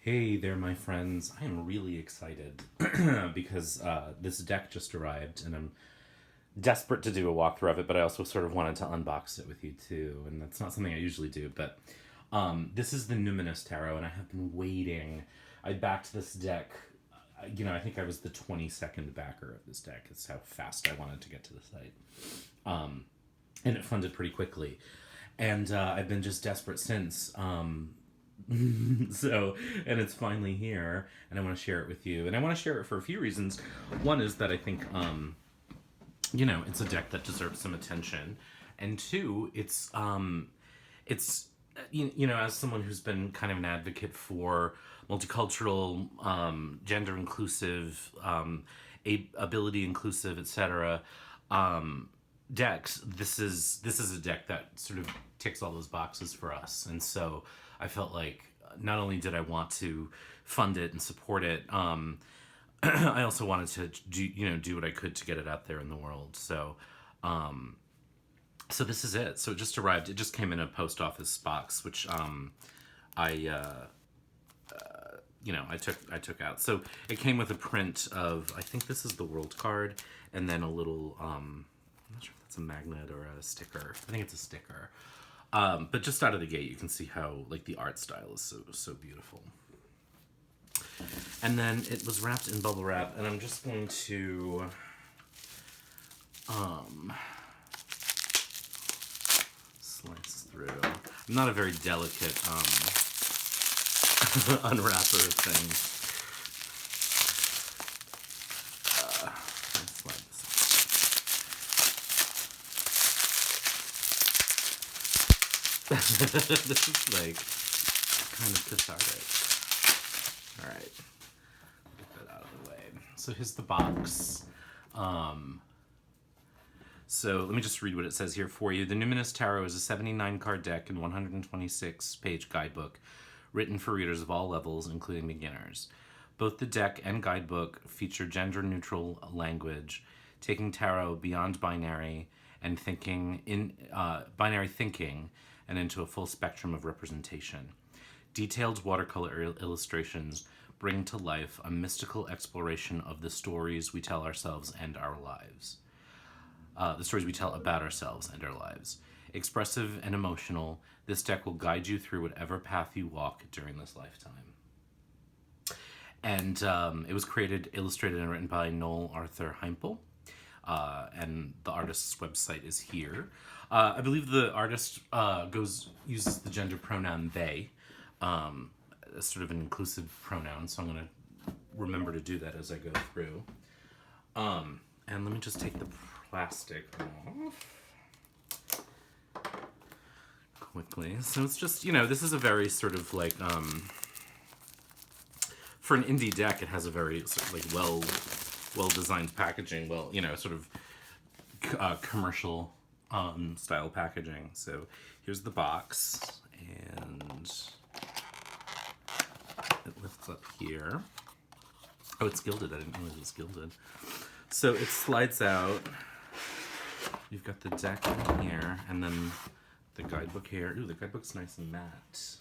Hey there, my friends. I am really excited because this deck just arrived and I'm desperate to do a walkthrough of it, but I also sort of wanted to unbox it with you too. And that's not something I usually do, but this is the Numinous Tarot, and I have been waiting. I backed this deck, I think I was the 22nd backer of this deck. It's how fast I wanted to get to the site. And it funded pretty quickly. And I've been just desperate since. So, and it's finally here, and I want to share it with you. And I want to share it for a few reasons. One is that I think, it's a deck that deserves some attention. And two, as someone who's been kind of an advocate for multicultural, gender inclusive, ability inclusive, etc. Decks, this is a deck that sort of ticks all those boxes for us. And so I felt like not only did I want to fund it and support it, I also wanted to do what I could to get it out there in the world. So so this is it. So it just arrived. It just came in a post office box, which I took out. So it came with a print of, I think this is the world card, and then a little I'm not sure if that's a magnet or a sticker. I think it's a sticker. But just out of the gate, you can see how the art style is so beautiful. And then it was wrapped in bubble wrap, and I'm just going to slice through. I'm not a very delicate unwrapper of things. Slide this This is kind of cathartic. All right, get that out of the way. So here's the box. So let me just read what it says here for you. The Numinous Tarot is a 79 card deck and 126 page guidebook written for readers of all levels, including beginners. Both the deck and guidebook feature gender neutral language, taking tarot beyond binary and binary thinking and into a full spectrum of representation. Detailed watercolor illustrations bring to life a mystical exploration of the stories we tell ourselves and our lives. The stories we tell about ourselves and our lives. Expressive and emotional, this deck will guide you through whatever path you walk during this lifetime. And it was created, illustrated, and written by Noel Arthur Heimpel. And the artist's website is here. I believe the artist uses the gender pronoun they, as sort of an inclusive pronoun, so I'm going to remember to do that as I go through. And let me just take the plastic off quickly. So it's just, this is a very sort of for an indie deck, it has a very sort of well-designed packaging, sort of commercial style packaging. So here's the box, and it lifts up here. Oh, it's gilded. I didn't realize it was gilded. So it slides out. You've got the deck in here, and then the guidebook here. Ooh, the guidebook's nice and matte.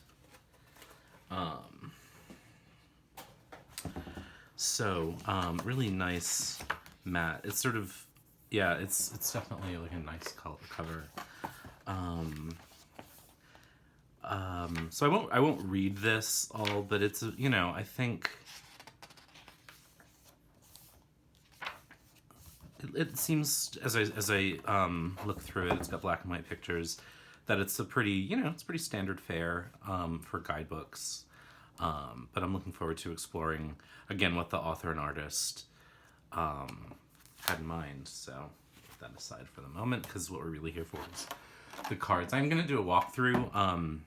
Really nice matte. It's sort of, it's definitely a nice cover. So I won't read this all, but it's, I think it seems, as I look through it, it's got black and white pictures, that it's a pretty, it's pretty standard fare for guidebooks. But I'm looking forward to exploring, again, what the author and artist had in mind. So put that aside for the moment, because what we're really here for is the cards. I'm going to do a walkthrough,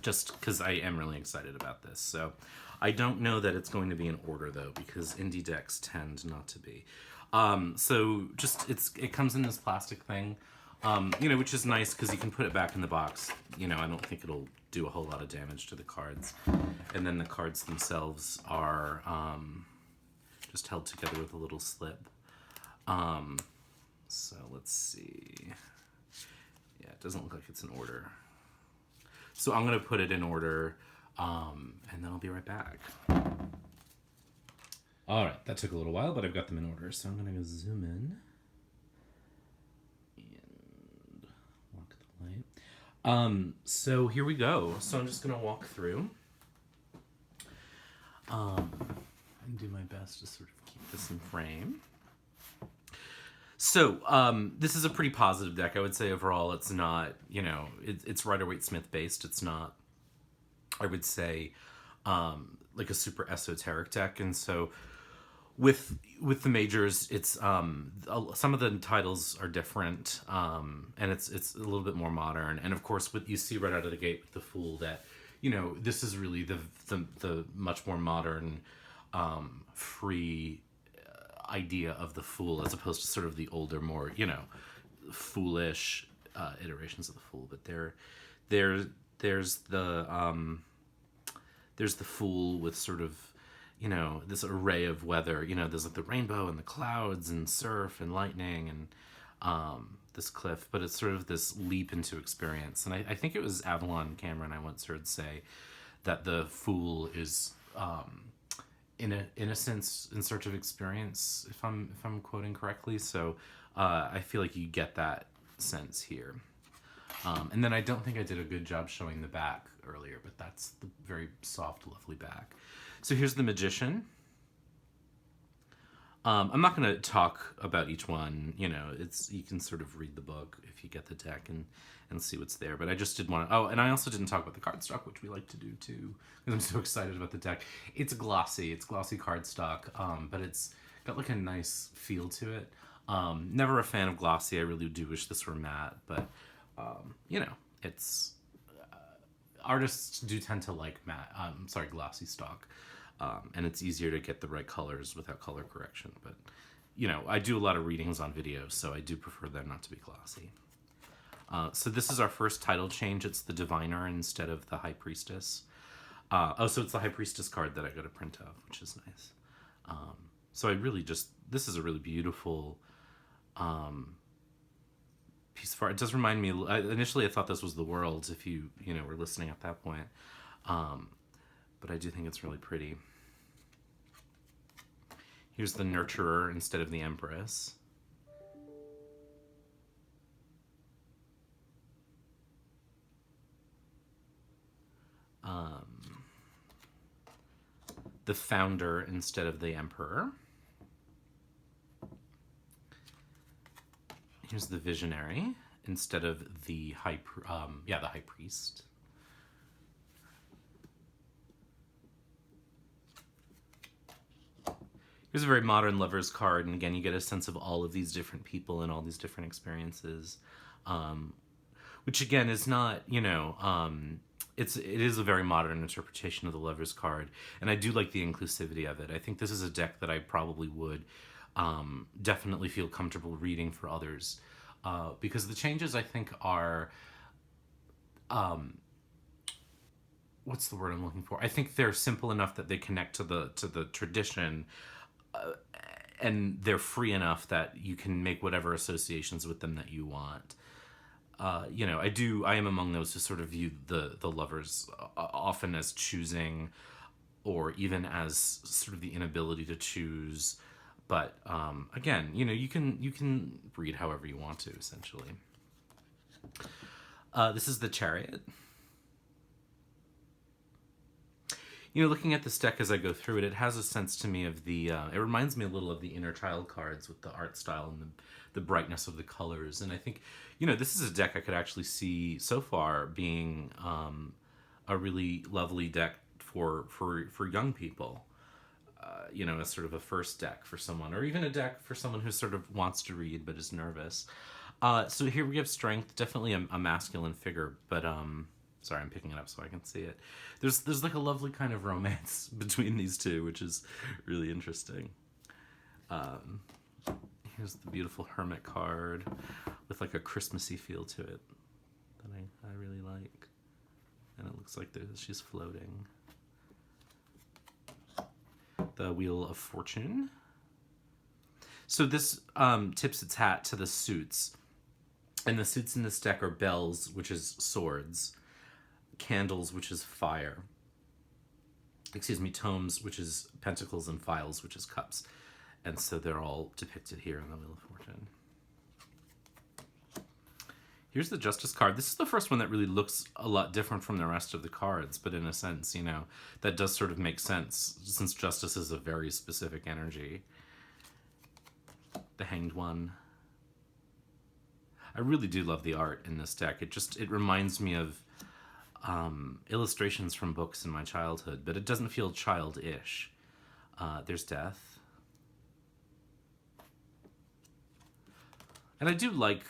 just because I am really excited about this. So I don't know that it's going to be in order, though, because indie decks tend not to be. So just, it comes in this plastic thing, which is nice because you can put it back in the box. I don't think it'll do a whole lot of damage to the cards. And then the cards themselves are just held together with a little slip. So let's see. Yeah, it doesn't look like it's in order. So I'm going to put it in order And then I'll be right back. All right, that took a little while, but I've got them in order. So I'm going to go zoom in and walk the light. So here we go. So I'm just going to walk through and do my best to sort of keep this in frame. So this is a pretty positive deck. I would say overall it's not, it's Rider-Waite-Smith based. It's not, I would say, like a super esoteric deck. And so with the majors, it's some of the titles are different, and it's a little bit more modern. And of course, what you see right out of the gate with the Fool, that this is really the much more modern, free idea of the Fool, as opposed to sort of the older, more foolish iterations of the Fool. But there's the Fool with sort of this array of weather. There's like the rainbow and the clouds and surf and lightning and this cliff, but it's sort of this leap into experience. And I think it was Avalon Cameron I once heard say that the Fool is in a sense in search of experience, if I'm quoting correctly. So I feel like you get that sense here. And then I don't think I did a good job showing the back earlier, but that's the very soft, lovely back. So here's the Magician. I'm not going to talk about each one. You can sort of read the book if you get the deck and see what's there. But I just did want to... Oh, and I also didn't talk about the cardstock, which we like to do too, because I'm so excited about the deck. It's glossy. It's glossy cardstock, but it's got like a nice feel to it. Never a fan of glossy. I really do wish this were matte, but it's... artists do tend to like glossy stock. And it's easier to get the right colors without color correction. But, I do a lot of readings on videos, so I do prefer them not to be glossy. So this is our first title change. It's the Diviner instead of the High Priestess. So it's the High Priestess card that I got a print of, which is nice. So this is a really beautiful piece of art. It does remind me, initially I thought this was the World, if you were listening at that point. But I do think it's really pretty. Here's the Nurturer instead of the Empress. The Founder instead of the Emperor. Here's the Visionary instead of the High Priest. Here's a very modern Lover's card, and again, you get a sense of all of these different people and all these different experiences, which again is not, it is a very modern interpretation of the Lover's card, and I do like the inclusivity of it. I think this is a deck that I probably would definitely feel comfortable reading for others, because the changes I think are, what's the word I'm looking for? I think they're simple enough that they connect to the tradition. And they're free enough that you can make whatever associations with them that you want. I am among those who sort of view the Lovers often as choosing, or even as sort of the inability to choose. But again, you can read however you want to, essentially. This is the Chariot. Looking at this deck as I go through it, it has a sense to me of the... it reminds me a little of the Inner Child cards with the art style and the brightness of the colors. And I think, this is a deck I could actually see so far being a really lovely deck for young people. As sort of a first deck for someone, or even a deck for someone who sort of wants to read but is nervous. So here we have Strength, definitely a masculine figure, but... Sorry, I'm picking it up so I can see it. There's like a lovely kind of romance between these two, which is really interesting. Here's the beautiful Hermit card with like a Christmassy feel to it that I really like. And it looks like she's floating. The Wheel of Fortune. So this tips its hat to the suits. And the suits in this deck are bells, which is swords, candles, which is fire, excuse me, tomes, which is pentacles, and vials, which is cups. And so they're all depicted here in the Wheel of Fortune. Here's the Justice card. This is the first one that really looks a lot different from the rest of the cards, but in a sense, you know, that does sort of make sense since Justice is a very specific energy. The Hanged One. I really do love the art in this deck. It reminds me of illustrations from books in my childhood, but it doesn't feel childish. There's Death. And I do like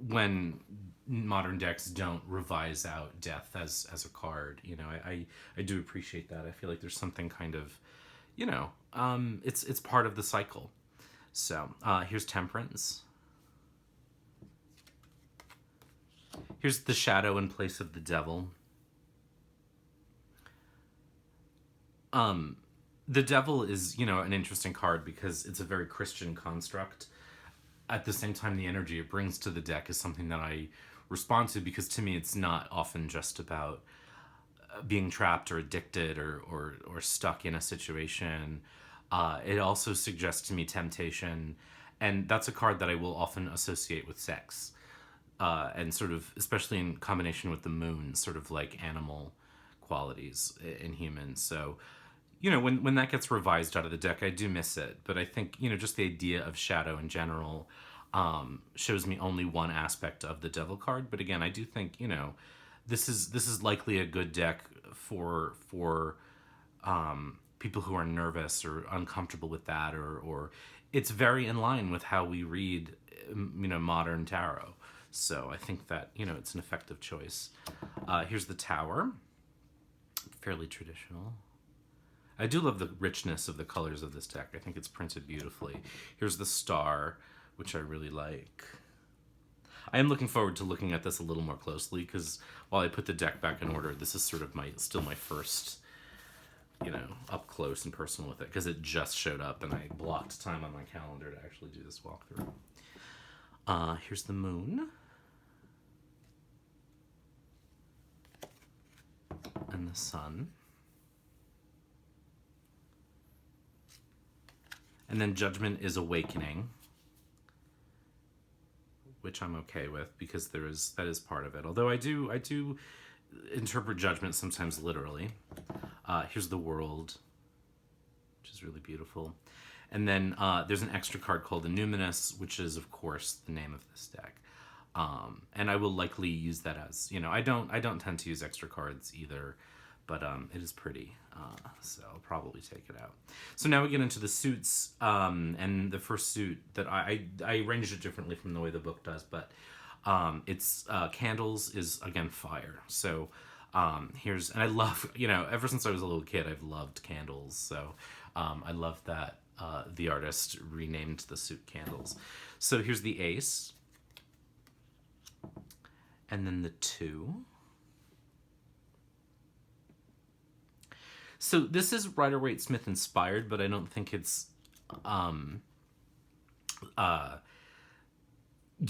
when modern decks don't revise out Death as a card. You know, I do appreciate that. I feel like there's something kind of, you know, it's part of the cycle. So here's Temperance. Here's the Shadow in place of the Devil. The Devil is, you know, an interesting card because it's a very Christian construct. At the same time, the energy it brings to the deck is something that I respond to, because to me it's not often just about being trapped or addicted or stuck in a situation. It also suggests to me temptation, and that's a card that I will often associate with sex, and sort of, especially in combination with the moon, sort of like animal qualities in humans. So, you know, when that gets revised out of the deck, I do miss it. But I think, you know, just the idea of Shadow in general shows me only one aspect of the Devil card. But again, I do think, you know, this is likely a good deck for people who are nervous or uncomfortable with that, or it's very in line with how we read, you know, modern tarot. So I think that, you know, it's an effective choice. Here's the Tower. Fairly traditional. I do love the richness of the colors of this deck. I think it's printed beautifully. Here's the Star, which I really like. I am looking forward to looking at this a little more closely, because while I put the deck back in order, this is sort of still my first, you know, up close and personal with it, because it just showed up and I blocked time on my calendar to actually do this walkthrough. Here's the Moon. And the Sun. And then Judgment is Awakening, which I'm okay with, because that is part of it. Although I do interpret Judgment sometimes literally. Here's the World, which is really beautiful. And then there's an extra card called the Numinous, which is, of course, the name of this deck. And I will likely use that as, you know, I don't tend to use extra cards either, but it is pretty, so I'll probably take it out. So now we get into the suits, and the first suit that I arranged it differently from the way the book does, but it's Candles is, again, fire. So and I love, you know, ever since I was a little kid, I've loved candles. So I love that the artist renamed the suit Candles. So here's the Ace. And then the 2. So this is Rider-Waite-Smith inspired, but I don't think it's, you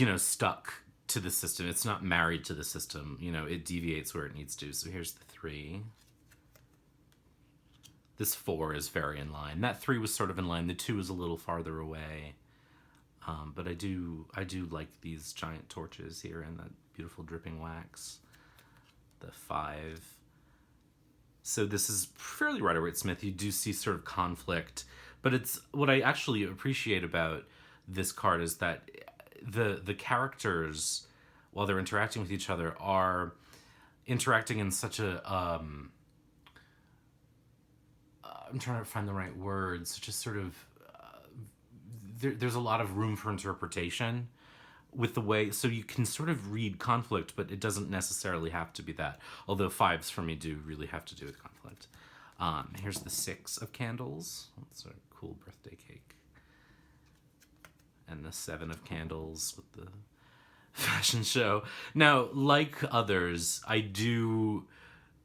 know, stuck to the system. It's not married to the system. You know, it deviates where it needs to. So here's the 3. This 4 is very in line. That 3 was sort of in line. The 2 is a little farther away. But I do like these giant torches here and that beautiful dripping wax. The 5. So this is fairly Rider-Waite-Smith. You do see sort of conflict, but it's what I actually appreciate about this card is that the characters, while they're interacting with each other, are interacting in such a I'm trying to find the right words. Just sort of there's a lot of room for interpretation with the way, so you can sort of read conflict, but it doesn't necessarily have to be that. Although 5s for me do really have to do with conflict. Here's the 6 of Candles. That's a cool birthday cake. And the 7 of Candles with the fashion show. Now, like others, I do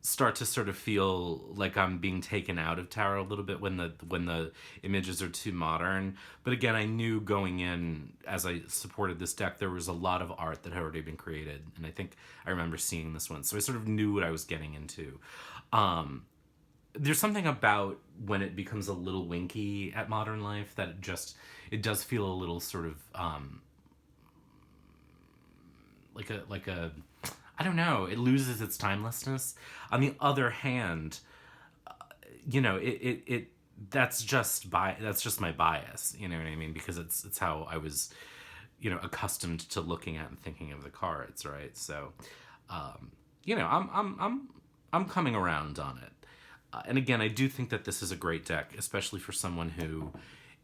start to sort of feel like I'm being taken out of tarot a little bit when the images are too modern. But again, I knew going in, as I supported this deck, there was a lot of art that had already been created, and I think I remember seeing this one, so I sort of knew what I was getting into. there's something about when it becomes a little winky at Modern Life that it does feel a little sort of like a I don't know, it loses its timelessness. On the other hand, it that's just my bias, you know what I mean, because it's how I was, accustomed to looking at and thinking of the cards, right? So I'm coming around on it. And again, I do think that this is a great deck, especially for someone who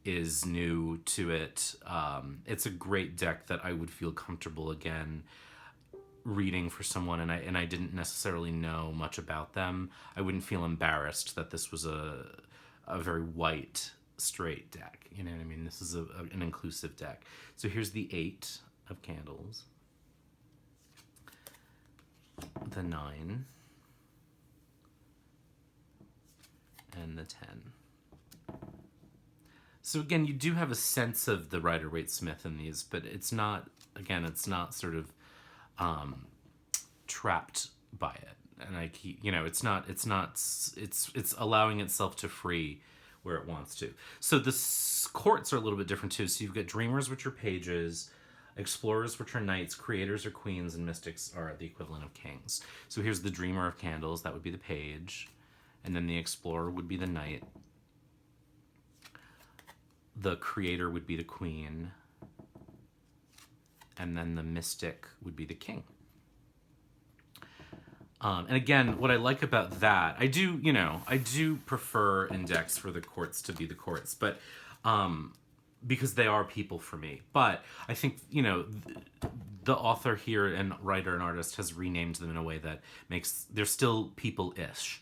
is new to it. It's a great deck that I would feel comfortable again reading for someone, and I didn't necessarily know much about them. I wouldn't feel embarrassed that this was a very white straight deck. You know what I mean? This is an inclusive deck. So here's the 8 of candles, the 9, and the 10. So again, you do have a sense of the Rider-Waite-Smith in these, but it's not sort of trapped by it. And I keep, it's allowing itself to free where it wants to. So the courts are a little bit different too. So you've got Dreamers, which are pages, Explorers, which are knights, Creators are queens, and Mystics are the equivalent of kings. So here's the Dreamer of Candles, that would be the page, and then the Explorer would be the knight. The Creator would be the queen, and then the Mystic would be the king. And again, what I like about that, I do prefer in decks for the courts to be the courts, but because they are people for me. But I think, the author here and writer and artist has renamed them in a way that makes, they're still people-ish.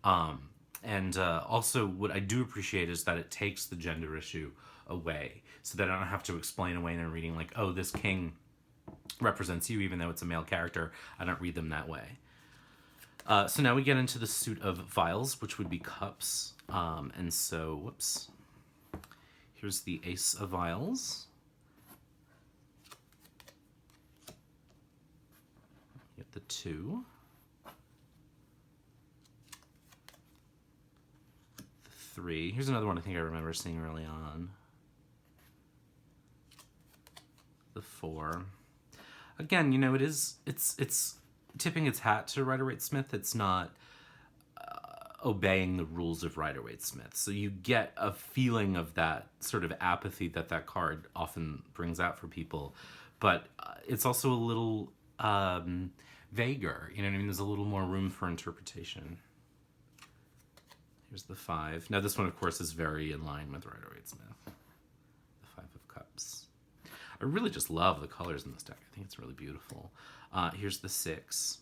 And also what I do appreciate is that it takes the gender issue away, so that I don't have to explain away in a reading like, oh, this king represents you, even though it's a male character. I don't read them that way. So now we get into the suit of Vials, which would be cups. And so, whoops. Here's the Ace of Vials. Get the 2. The 3. Here's another one I think I remember seeing early on. The 4. Again, it's tipping its hat to Rider-Waite-Smith. It's not obeying the rules of Rider-Waite-Smith. So you get a feeling of that sort of apathy that card often brings out for people. But it's also a little vaguer. You know what I mean? There's a little more room for interpretation. Here's the 5. Now this one, of course, is very in line with Rider-Waite-Smith. The 5 of Cups. I really just love the colors in this deck. I think it's really beautiful. Here's the 6.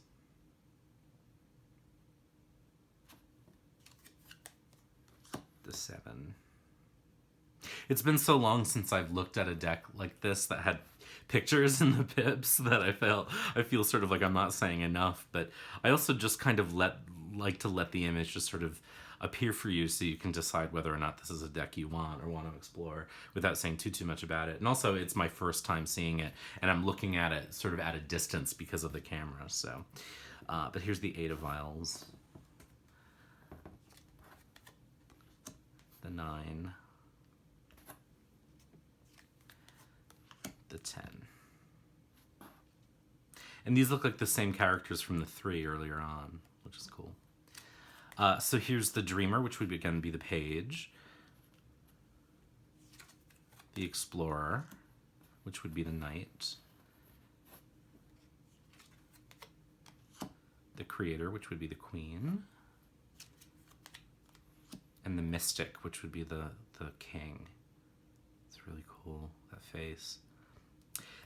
The 7. It's been so long since I've looked at a deck like this that had pictures in the pips that I feel sort of like I'm not saying enough, but I also just kind of like to let the image just sort of appear for you, so you can decide whether or not this is a deck you want or want to explore without saying too much about it. And also, it's my first time seeing it, and I'm looking at it sort of at a distance because of the camera. So, but here's the 8 of Vials, the 9, the 10, and these look like the same characters from the 3 earlier on, which is cool. So here's the Dreamer, which would again be the page. The Explorer, which would be the knight. The Creator, which would be the queen. And the Mystic, which would be the king. It's really cool, that face.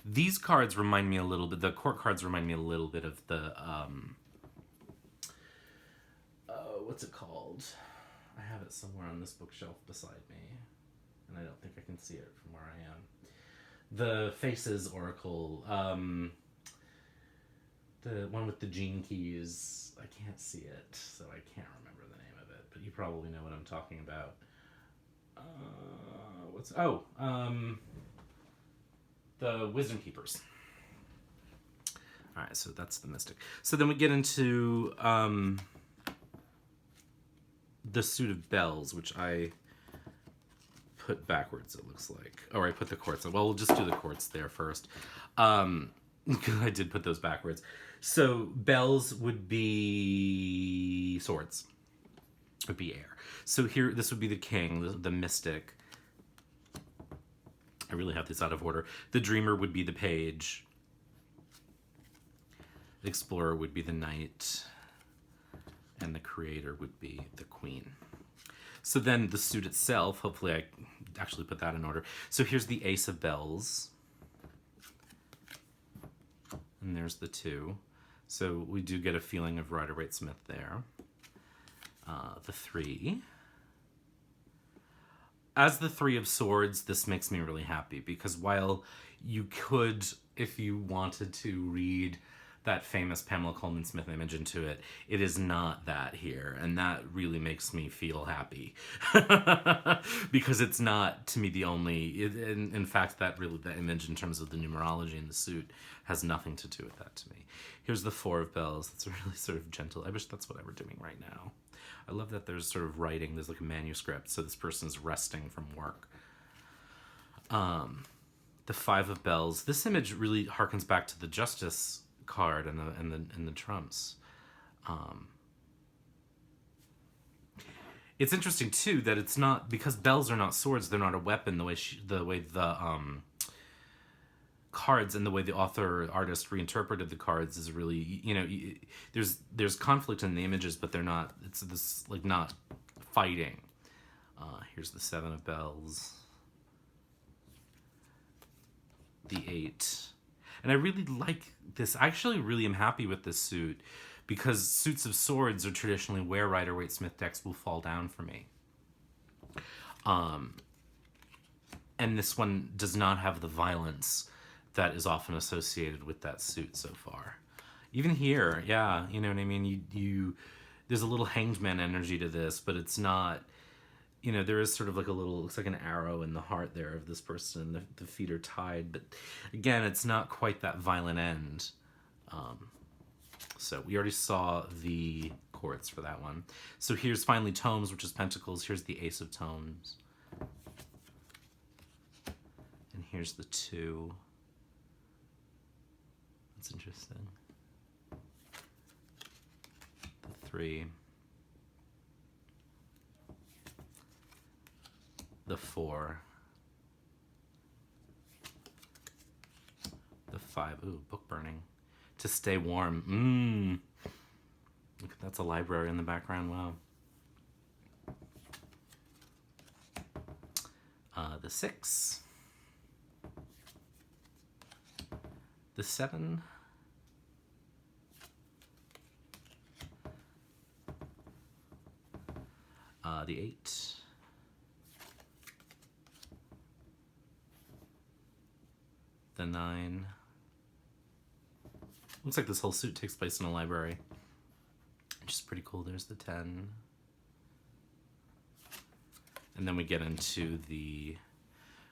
These cards remind me a little bit, the court cards remind me a little bit of the... what's it called? I have it somewhere on this bookshelf beside me, and I don't think I can see it from where I am. The Faces Oracle, the one with the gene keys. I can't see it, so I can't remember the name of it, but you probably know what I'm talking about. The Wisdom Keepers. All right, so that's the Mystic. So then we get into the suit of bells, which I put backwards, it looks like. Or I put the quartz. Well, we'll just do the quartz there first. I did put those backwards. So bells would be swords. Would be air. So here, this would be the king, the mystic. I really have this out of order. The dreamer would be the page. The explorer would be the knight. And the creator would be the queen. So then the suit itself, hopefully I actually put that in order. So here's the ace of bells. And there's the 2. So we do get a feeling of Rider-Waite-Smith there. The 3. As the 3 of swords, this makes me really happy because while you could, if you wanted to read that famous Pamela Coleman Smith image into it, it is not that here, and that really makes me feel happy because it's not, to me, the only. In fact, that image in terms of the numerology in the suit has nothing to do with that to me. Here's the 4 of bells. That's really sort of gentle. I wish that's what I were doing right now. I love that there's sort of writing. There's like a manuscript, so this person is resting from work. The 5 of bells. This image really harkens back to the Justice card and the trumps. It's interesting too that it's not, because bells are not swords. They're not a weapon. The way the cards and the way the artist reinterpreted the cards is really, there's conflict in the images, but they're not. It's this like not fighting. Here's the 7 of bells. The 8. And I really like this. I actually really am happy with this suit because suits of swords are traditionally where Rider-Waite-Smith decks will fall down for me. And this one does not have the violence that is often associated with that suit so far. Even here, yeah, you know what I mean? There's a little Hanged Man energy to this, but it's not, there is sort of like a little, looks like an arrow in the heart there of this person. The feet are tied, but again, it's not quite that violent end. So we already saw the quartz for that one. So here's finally tomes, which is pentacles. Here's the ace of tomes. And here's the 2. That's interesting. The 3. The 4. The 5. Ooh, book burning. To stay warm. Look, that's a library in the background. Wow. The 6. The 7. The 8. The 9. Looks like this whole suit takes place in a library, which is pretty cool. There's the 10. And then we get into the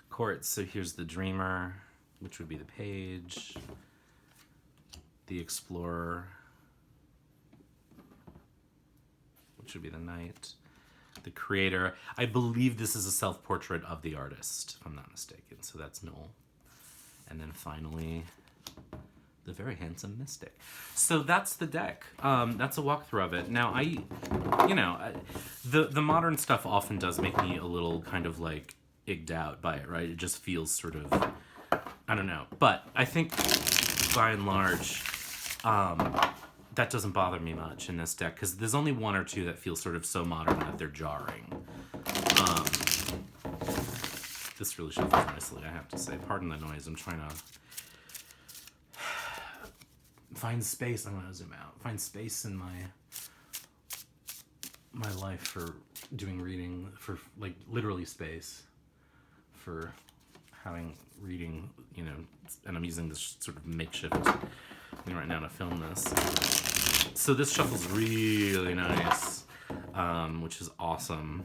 courts. So here's the dreamer, which would be the page. The explorer, which would be the knight. The creator. I believe this is a self-portrait of the artist, if I'm not mistaken. So that's Noel. And then finally, the very handsome mystic. So that's the deck. That's a walkthrough of it. Now, the modern stuff often does make me a little kind of like igged out by it, right? It just feels sort of, I don't know. But I think by and large, that doesn't bother me much in this deck because there's only 1 or 2 that feel sort of so modern that they're jarring. This really shuffles nicely, I have to say. Pardon the noise. I'm trying to find space. I'm going to zoom out. Find space in my life for doing reading, for like literally space for having reading, and I'm using this sort of makeshift thing right now to film this. So this shuffle's really nice, which is awesome.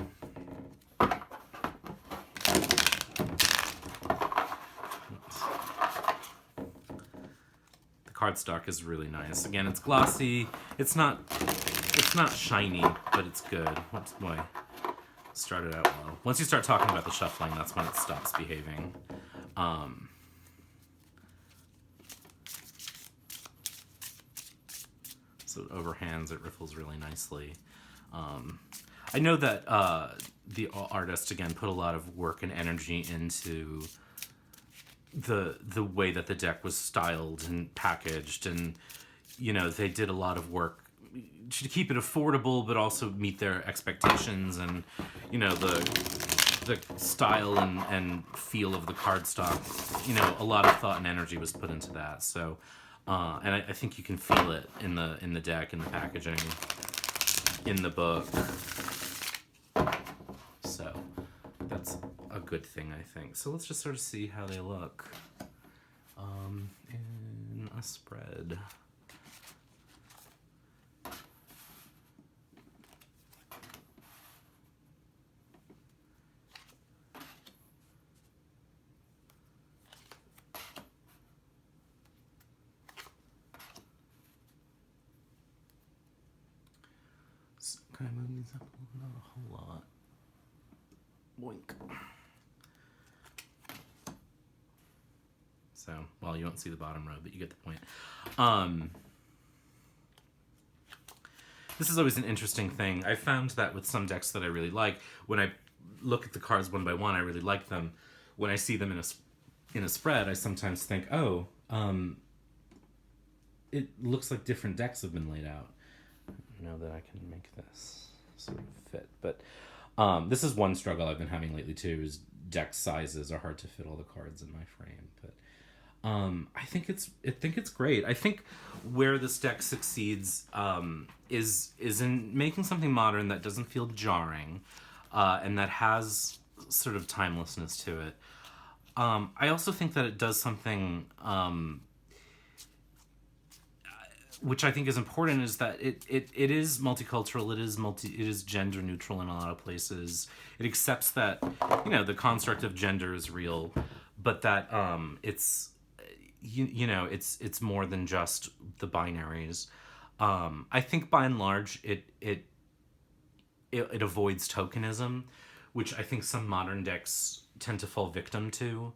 Cardstock is really nice. Again, it's glossy. It's not It's not shiny, but it's good. What's boy? Started out well. Once you start talking about the shuffling, that's when it stops behaving. So it overhands, it riffles really nicely. I know that the artist, again, put a lot of work and energy into the way that the deck was styled and packaged, and they did a lot of work to keep it affordable but also meet their expectations, and the style and feel of the cardstock, a lot of thought and energy was put into that. So and I think you can feel it in the deck, in the packaging, in the book. So that's a good thing, I think. So let's just sort of see how they look in a spread. So can I move these up? Not a whole lot. Boink. So, well, you won't see the bottom row, but you get the point. This is always an interesting thing. I found that with some decks that I really like, when I look at the cards one by one, I really like them. When I see them in a spread, I sometimes think, oh, it looks like different decks have been laid out. I know that I can make this sort of fit, but this is one struggle I've been having lately too, is deck sizes are hard to fit all the cards in my frame. But I think it's great. I think where this deck succeeds is in making something modern that doesn't feel jarring, and that has sort of timelessness to it. I also think that it does something which I think is important, is that it is multicultural, it is gender neutral in a lot of places. It accepts that, the construct of gender is real, but that it's it's more than just the binaries. I think by and large it avoids tokenism, which I think some modern decks tend to fall victim to.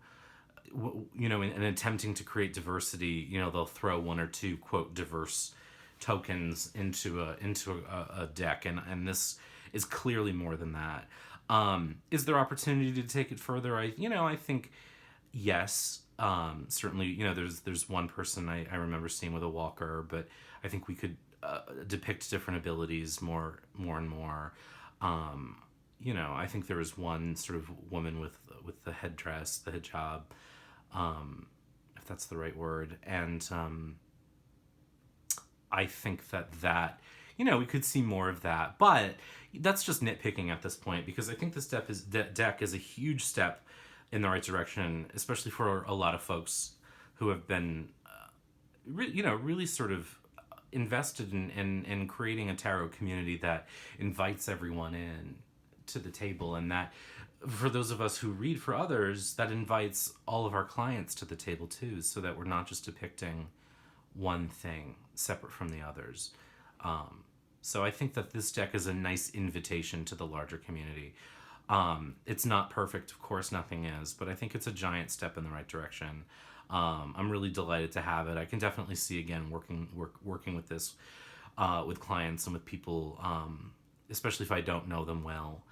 In attempting to create diversity, they'll throw one or two quote diverse tokens into a deck, and this is clearly more than that. Is there opportunity to take it further? I think yes. Certainly, there's one person I remember seeing with a walker, but I think we could depict different abilities more and more. I think there was one sort of woman with the headdress, the hijab, if that's the right word, and I think that we could see more of that, but that's just nitpicking at this point, because I think this deck is a huge step in the right direction, especially for a lot of folks who have been, really sort of invested in creating a tarot community that invites everyone in to the table, and that for those of us who read for others, that invites all of our clients to the table too, so that we're not just depicting one thing separate from the others. So I think that this deck is a nice invitation to the larger community. It's not perfect, of course, nothing is, but I think it's a giant step in the right direction. I'm really delighted to have it. I can definitely see, again, working with this with clients and with people, especially if I don't know them well.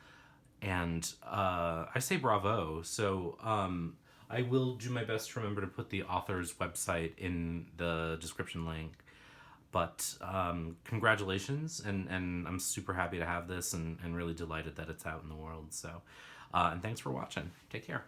And I say bravo. So I will do my best to remember to put the author's website in the description link. But congratulations, and I'm super happy to have this, and really delighted that it's out in the world. So, and thanks for watching. Take care.